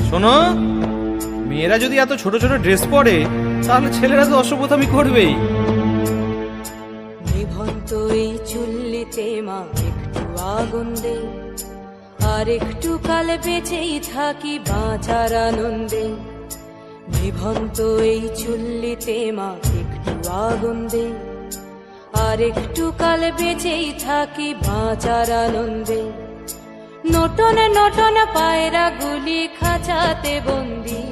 শোনো, মেয়েরা যদি এত ছোট ছোট ড্রেস পরে তাহলে ছেলেরা তো অসভ্যতামি করবেই। নিভন্ত এই চুল্লিতে মা একটু আগুন দে, আর একটু কাল বেঁচেই থাকি বাঁচার আনন্দে। নিভন্ত এই চুল্লিতে মা একটু আগুন দে, আর একটু কাল বেঁচেই থাকি বাঁচার আনন্দে। নটন নটন পায়রা গুলি খাঁচাতে বন্দি,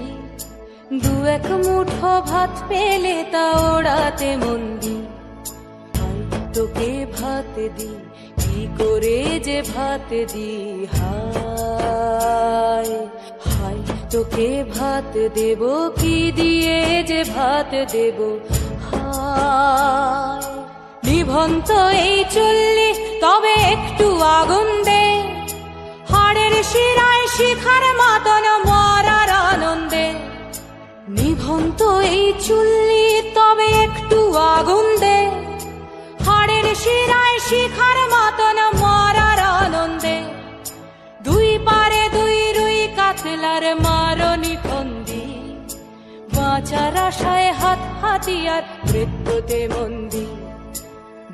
দু এক মুঠো ভাত পেলে তা ওড়াতে মন্দি। তোকে ভাত দি, কি করে যে ভাত দি, হায় হায় তোকে ভাত দেব, কি দিয়ে যে ভাত দেব, হায়। নিভন্ত এই চুল্লি তবে একটু আগুন দে, হাড়ের শিরায় শিখার মতন মরার আনন্দে। নিভন্ত এই চুল্লি তবে একটু আগুন দে, হাড়ের শিরায় শিখার মতন মরার আনন্দে। দুই পারে দুই রুই কাতলার মারনি ফন্দি, বাঁচার আশায় হাত হাতিয়ার মৃত্যুতে মন্দি।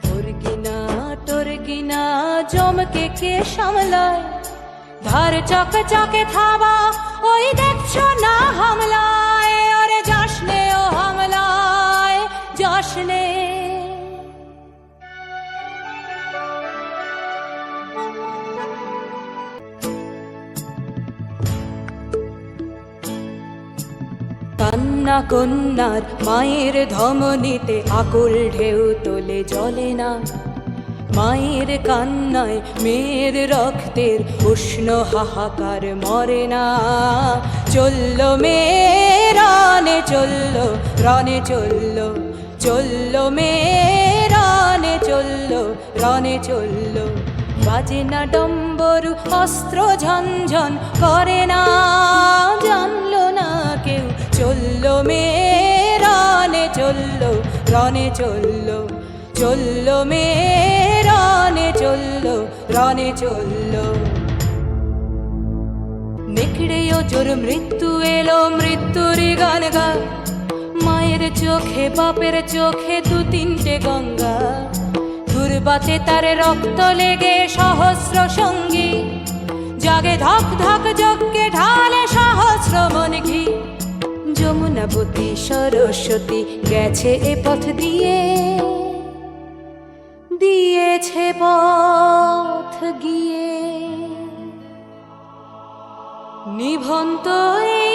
ভর্গিনা টর্গিনা জমকে কে সামলায়, ধার চকে চকে থাবা ওই দেখছো না হামলায়। ওরে যাসনে ও হামলায় যাসনে। কান্না কন্যার মায়ের ধমনীতে আকুল ঢেউ তোলে জলে না, মায়ের কান্নায় মেয়ের রক্তের উষ্ণ হাহাকার মরে না। চললো মেয়ে রানে চললো, রনে চললো, চললো মেয়ে রানে চললো, রনে চললো। বাজে না ডম্বরু অস্ত্র ঝনঝন করে না, জানলো না কেউ। চললো মেয়ে রানে চললো, রনে চললো, চললো মেয়ে রানে চললো, রনে চললো। নেকড়েও জোর মৃত্যু এলো, মৃত্যুর গান গা। মায়ের চোখে বাপের চোখে দু তিনটে গঙ্গা, দুর্বাতে তার রক্ত লেগে সহস্র সঙ্গী। জাগে ধক ধক যজ্ঞে ঢালে সহস্র মন ঘি। যমুনাবতী সরস্বতী গেছে এ পথ দিয়ে, দিয়েছে পথ গিয়ে। নিভন্ত এই